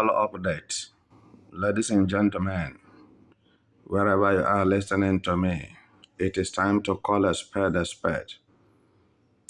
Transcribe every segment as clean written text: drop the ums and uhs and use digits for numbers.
call update. Ladies and gentlemen, wherever you are listening to me, it is time to call a spade a spade.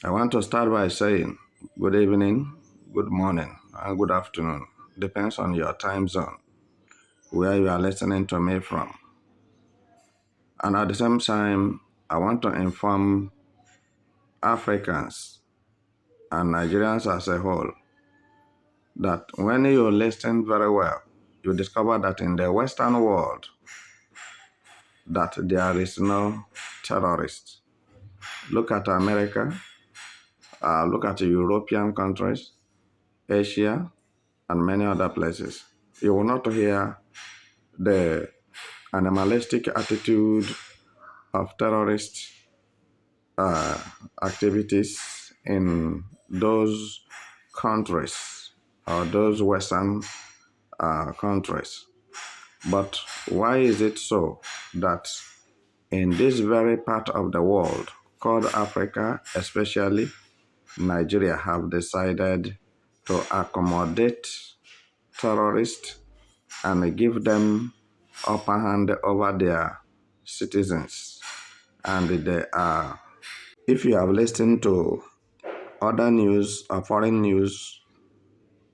I want to start by saying good evening, good morning, and good afternoon. Depends on your time zone, where you are listening to me from. And at the same time, I want to inform Africans and Nigerians as a whole that when you listen very well, you discover that in the Western world, that there is no terrorist. Look at America, look at European countries, Asia, and many other places. You will not hear the animalistic attitude of terrorist activities in those countries or those Western countries. But why is it so that in this very part of the world called Africa, especially Nigeria, have decided to accommodate terrorists and give them upper hand over their citizens? And they are, if you have listened to other news or foreign news,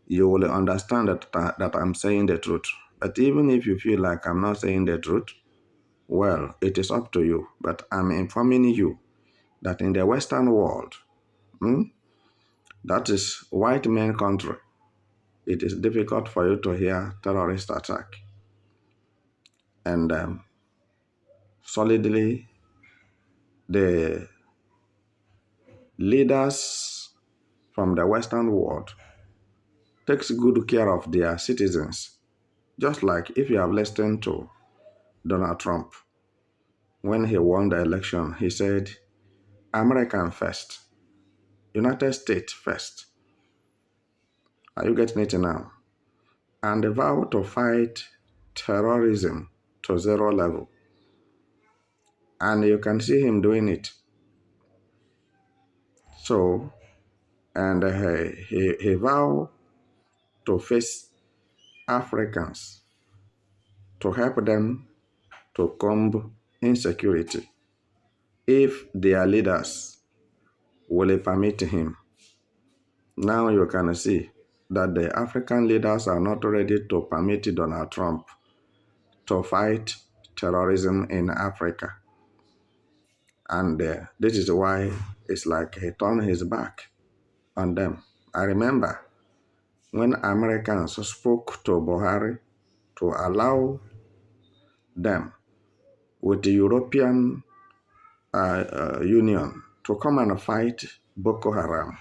you will understand that I'm saying the truth. But even if you feel like I'm not saying the truth, well, it is up to you. But I'm informing you that in the Western world, that is white man country, it is difficult for you to hear terrorist attack. And solidly, the leaders from the Western world takes good care of their citizens. Just like if you have listened to Donald Trump, when he won the election, he said, American first, United States first. Are you getting it now? And they vow to fight terrorism to zero level. And you can see him doing it. So, and he vowed to face Africans to help them to combat insecurity if their leaders will permit him. Now you can see that the African leaders are not ready to permit Donald Trump to fight terrorism in Africa. And this is why it's like he turned his back on them. I remember when Americans spoke to Buhari to allow them with the European Union to come and fight Boko Haram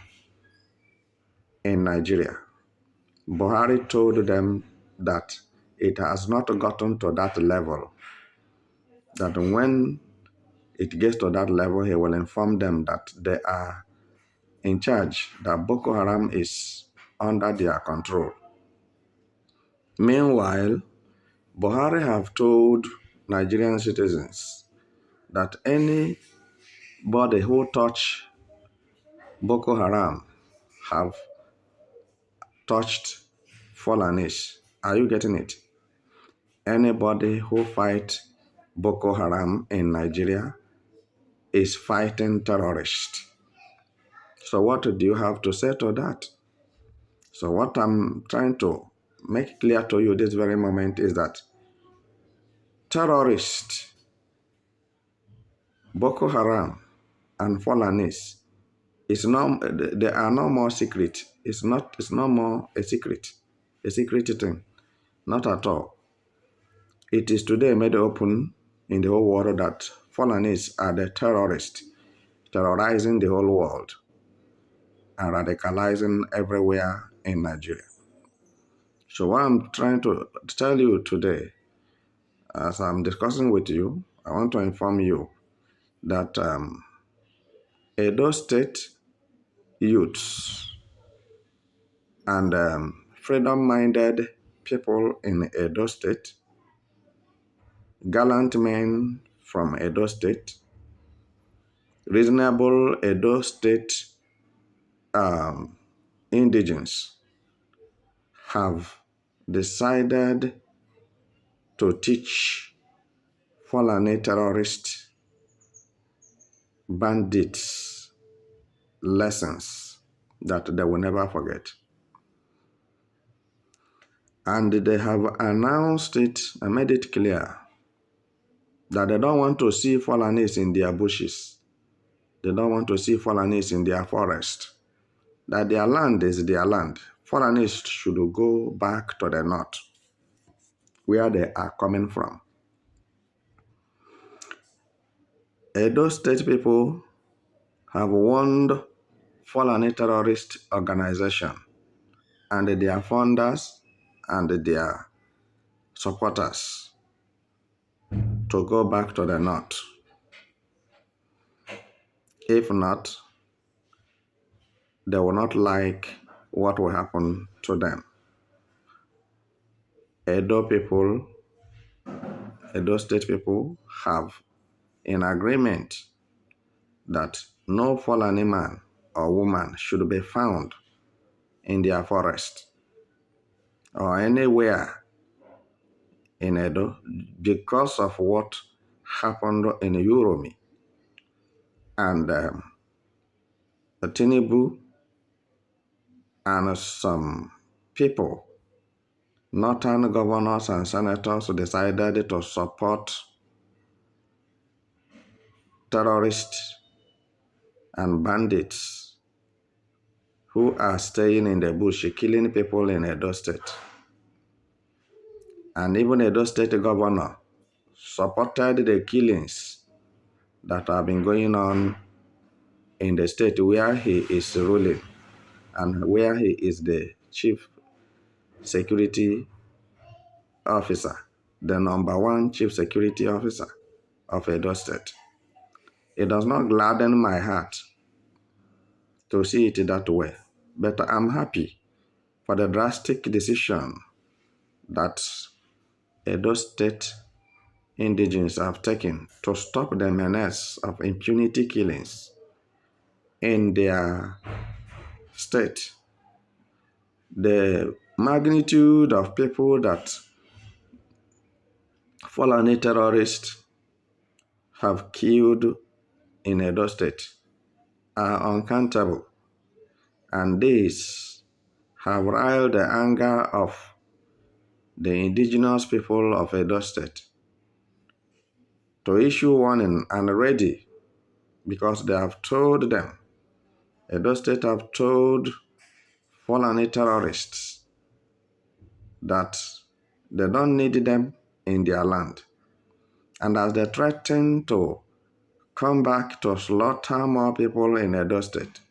in Nigeria. Buhari told them that it has not gotten to that level, that when it gets to that level, he will inform them that they are in charge, that Boko Haram is under their control. Meanwhile, Buhari have told Nigerian citizens that anybody who touch Boko Haram have touched Fulanis. Are you getting it? Anybody who fight Boko Haram in Nigeria is fighting terrorists. So what do you have to say to that? So what I'm trying to make clear to you this very moment is that terrorists, Boko Haram, and Fulanis they are no more secret. It's no more a secret thing. Not at all. It is today made open in the whole world that Fulanis are the terrorists, terrorizing the whole world and radicalizing everywhere in Nigeria. So what I'm trying to tell you today, as I'm discussing with you, I want to inform you that Edo State youths and freedom-minded people in Edo State, gallant men from Edo State, reasonable Edo State indigenes have decided to teach Fulani terrorist bandits lessons that they will never forget. And they have announced it and made it clear that they don't want to see Fulanis in their bushes. They don't want to see Fulanis in their forest. That their land is their land. Fulanis should go back to the north, where they are coming from. Edo State people have warned Fulani terrorist organization and their founders and their supporters to go back to the north. If not, they will not like what will happen to them. Edo people, Edo State people have in agreement that no Fulani man or woman should be found in their forest or anywhere in Edo because of what happened in Uromi. And Tinubu and some people, northern governors and senators, decided to support terrorists and bandits who are staying in the bush, killing people in Edo State. And even Edo State governor supported the killings that have been going on in the state where he is ruling and where he is the chief security officer, the number one chief security officer of Edo State. It does not gladden my heart to see it that way, but I'm happy for the drastic decision that Edo State indigenes have taken to stop the menace of impunity killings in their state. The magnitude of people that Fulani terrorists have killed in Edo State are uncountable, and these have riled the anger of the indigenous people of Edo State to issue warning and ready, because they have told them, Edo State have told Fulani terrorists that they don't need them in their land. And as they threaten to come back to slaughter more people in Edo State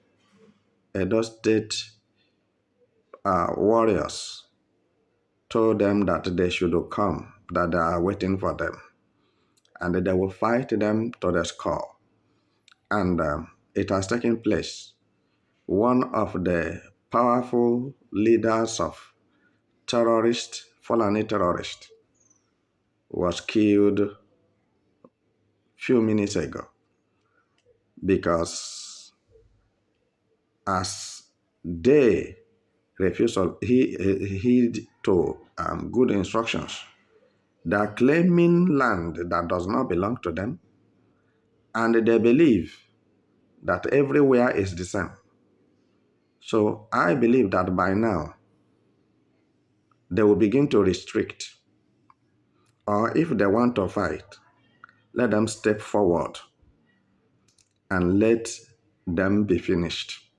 warriors told them that they should come, that they are waiting for them, and that they will fight them to the score. And it has taken place. One of the powerful leaders of Fulani terrorists, was killed few minutes ago because as they refused to heed to good instructions, they are claiming land that does not belong to them, and they believe that everywhere is the same. So I believe that by now they will begin to restrict, or if they want to fight, let them step forward and let them be finished.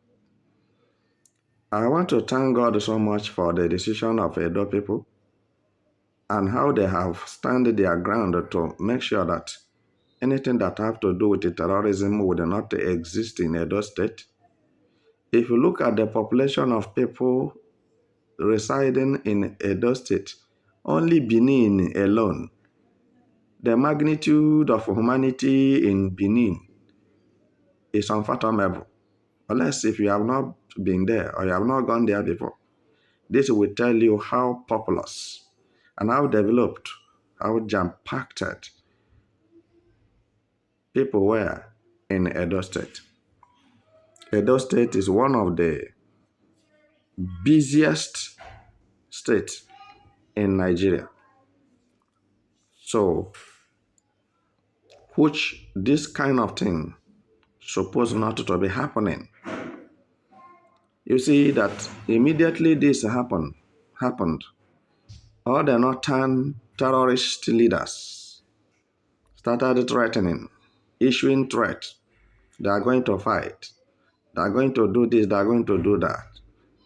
I want to thank God so much for the decision of Edo people and how they have stand their ground to make sure that anything that have to do with the terrorism would not exist in Edo State. If you look at the population of people residing in Edo State, only Benin alone, the magnitude of humanity in Benin is unfathomable. Unless if you have not been there or you have not gone there before, this will tell you how populous and how developed, how jam-packed people were in Edo State. Edo State is one of the busiest states in Nigeria. So, which this kind of thing supposed not to be happening. You see that immediately this happened, all the northern terrorist leaders started threatening, issuing threats. They are going to fight. They are going to do this. They are going to do that.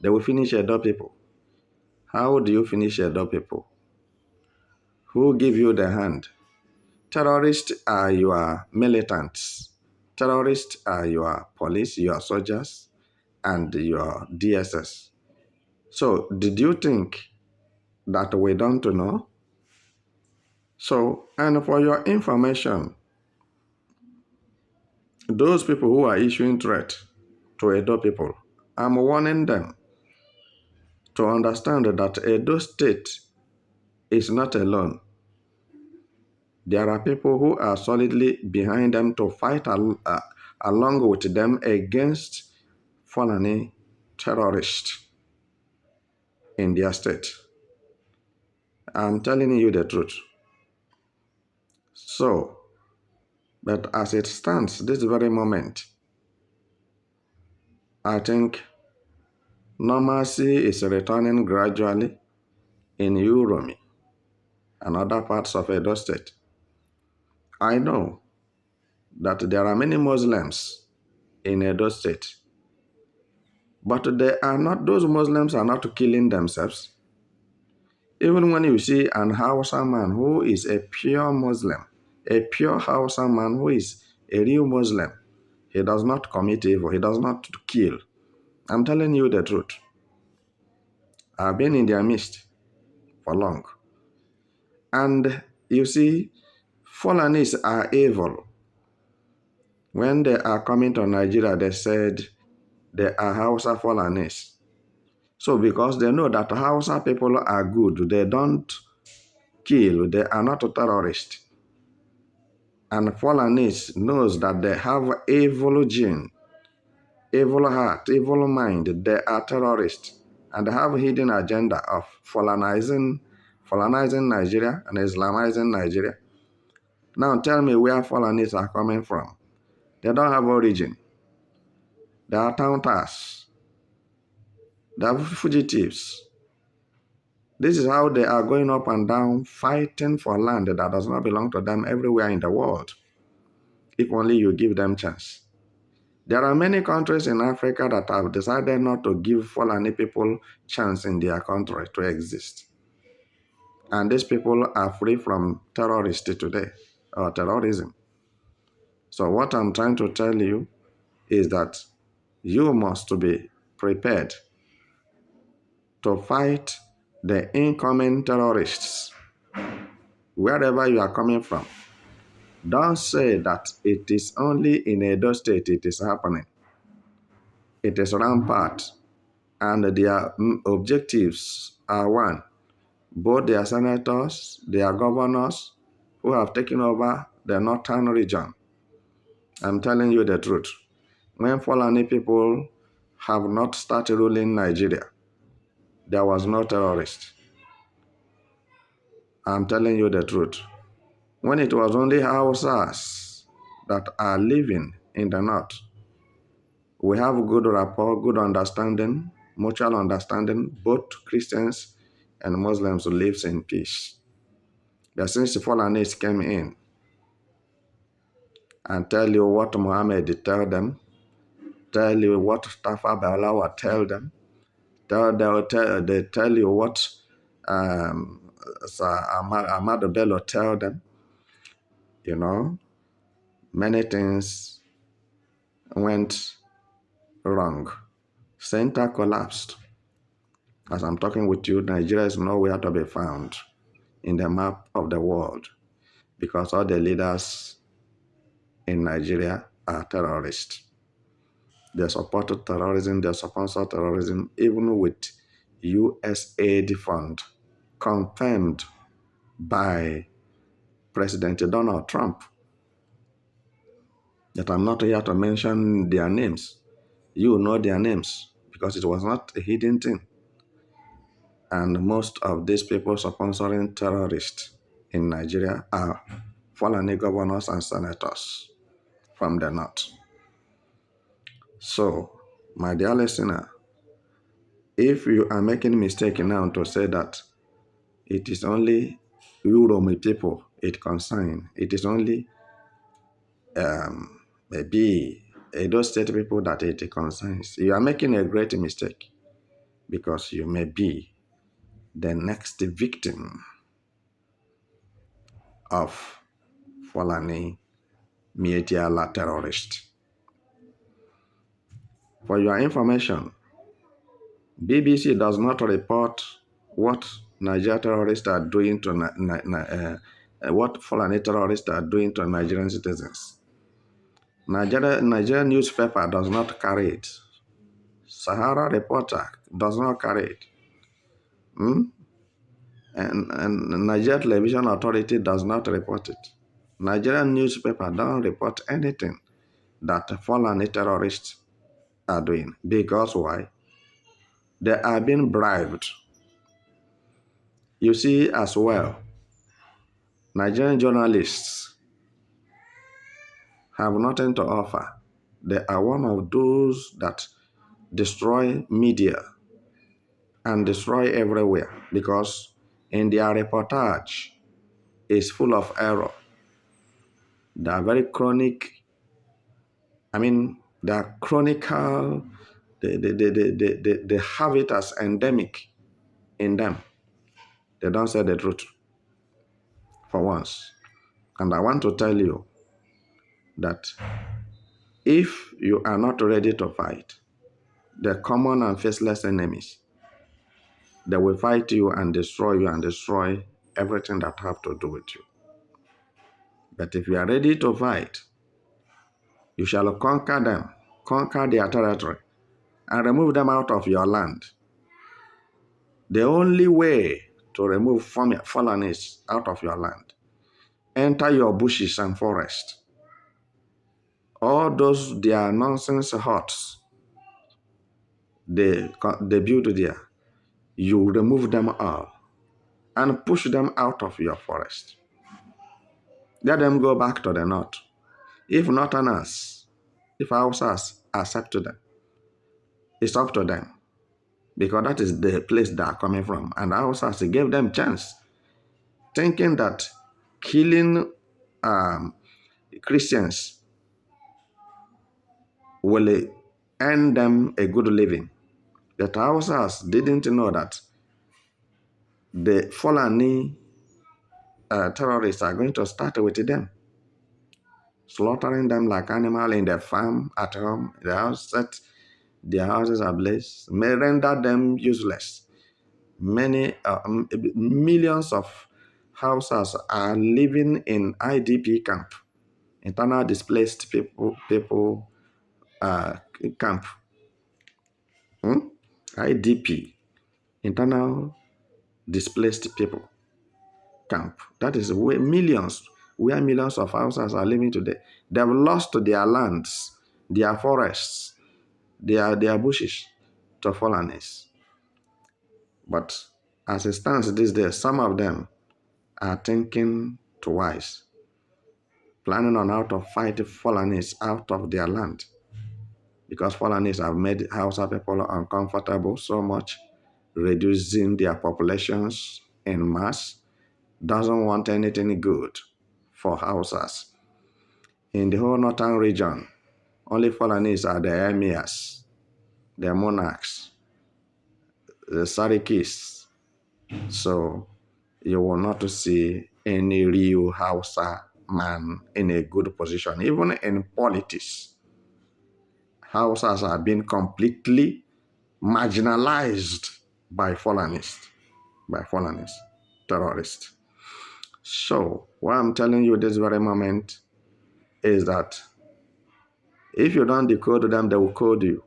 They will finish Edo people. How do you finish Edo people? Who give you the hand? Terrorists are your militants. Terrorists are your police, your soldiers, and your DSS. So, did you think that we don't know? So, and for your information, those people who are issuing threat to Edo people, I'm warning them to understand that Edo State is not alone. There are people who are solidly behind them to fight along with them against Fulani terrorists in their state. I'm telling you the truth. So, but as it stands this very moment, I think normalcy is returning gradually in Uromi and other parts of Edo State. I know that there are many Muslims in Edo State, but they are not, those Muslims are not killing themselves. Even when you see an Hausa man who is a pure Muslim, a pure Hausa man who is a real Muslim, he does not commit evil, he does not kill. I'm telling you the truth. I've been in their midst for long. And you see, Fulanis are evil. When they are coming to Nigeria, they said they are Hausa Fulanis. So because they know that Hausa people are good, they don't kill, they are not terrorists. And Fulanis knows that they have evil gene, evil heart, evil mind. They are terrorists and have a hidden agenda of Fulanizing Nigeria and Islamizing Nigeria. Now tell me where Fulanis are coming from. They don't have origin. They are taunters. They are fugitives. This is how they are going up and down fighting for land that does not belong to them everywhere in the world, if only you give them chance. There are many countries in Africa that have decided not to give Fulani people chance in their country to exist. And these people are free from terrorists today, or terrorism. So what I'm trying to tell you is that you must be prepared to fight the incoming terrorists wherever you are coming from. Don't say that it is only in Edo State it is happening. It is rampart, and their objectives are one. Both their senators, their governors who have taken over the northern region. I'm telling you the truth. When Fulani people have not started ruling Nigeria, there was no terrorist. I'm telling you the truth. When it was only Hausas that are living in the north, we have good rapport, good understanding, mutual understanding. Both Christians and Muslims live in peace. But since the Fulanis came in and tell you what Muhammad tell them, tell you what Tafa Balawa tell them, they tell you what Ahmad Bello tell them, many things went wrong. Center collapsed. As I'm talking with you, Nigeria is nowhere to be found in the map of the world because all the leaders in Nigeria are terrorists. They supported terrorism, they sponsor terrorism, even with USAID fund confirmed by President Donald Trump. That I'm not here to mention their names. You know their names because it was not a hidden thing. And most of these people sponsoring terrorists in Nigeria are Fulani governors and senators from the north. So, my dear listener, if you are making mistake now to say that it is only Uromi people it concerns, it is only maybe Edo State people that it concerns, you are making a great mistake because you may be the next victim of Fulani Mietiala terrorist. For your information, BBC does not report what Nigeria terrorists are doing to what Fulani terrorists are doing to Nigerian citizens. Nigerian newspaper does not carry it. Sahara Reporter does not carry it. Hmm? And Nigeria Television Authority does not report it. Nigerian newspaper don't report anything that Fulani terrorists are doing. Because why? They are being bribed. You see as well, Nigerian journalists have nothing to offer. They are one of those that destroy media and destroy everywhere because in their reportage is full of error. They are very chronic. They are chronicle. They have it as endemic in them. They don't say the truth for once. And I want to tell you that if you are not ready to fight the common and faceless enemies, they will fight you and destroy everything that have to do with you. But if you are ready to fight, you shall conquer them, conquer their territory, and remove them out of your land. The only way to remove Fulanis out of your land, enter your bushes and forests. All those their nonsense huts they build there, you remove them all and push them out of your forest. Let them go back to the north. If northerners, if Hausas accept them, it's up to them because that is the place they are coming from. And Hausas gave them chance, thinking that killing Christians will earn them a good living. The Hausas didn't know that the Fulani terrorists are going to start with them, slaughtering them like animals in their farm, at home, in the house, set their houses ablaze, may render them useless. Millions of houses are living in IDP camp, internal displaced people camp. IDP, internal displaced people camp. That is where millions of houses are living today. They have lost their lands, their forests, their bushes to foreigners. But as it stands these days, some of them are thinking twice, planning on how to fight foreigners out of their land. Because foreigners have made Hausa people uncomfortable so much, reducing their populations in mass, doesn't want anything good for Hausas. In the whole northern region, only foreigners are the emirs, the monarchs, the sarikis. So you will not see any real Hausa man in a good position. Even in politics, Hausas are being completely marginalized by Fulanists, terrorists. So what I'm telling you this very moment is that if you don't decode them, they will code you.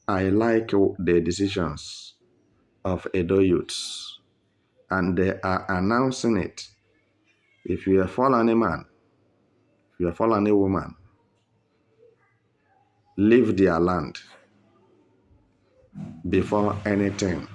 I like the decisions of Edo youths, and they are announcing it. If you are a Fulani man, if you are a Fulani woman, leave their land. before anything.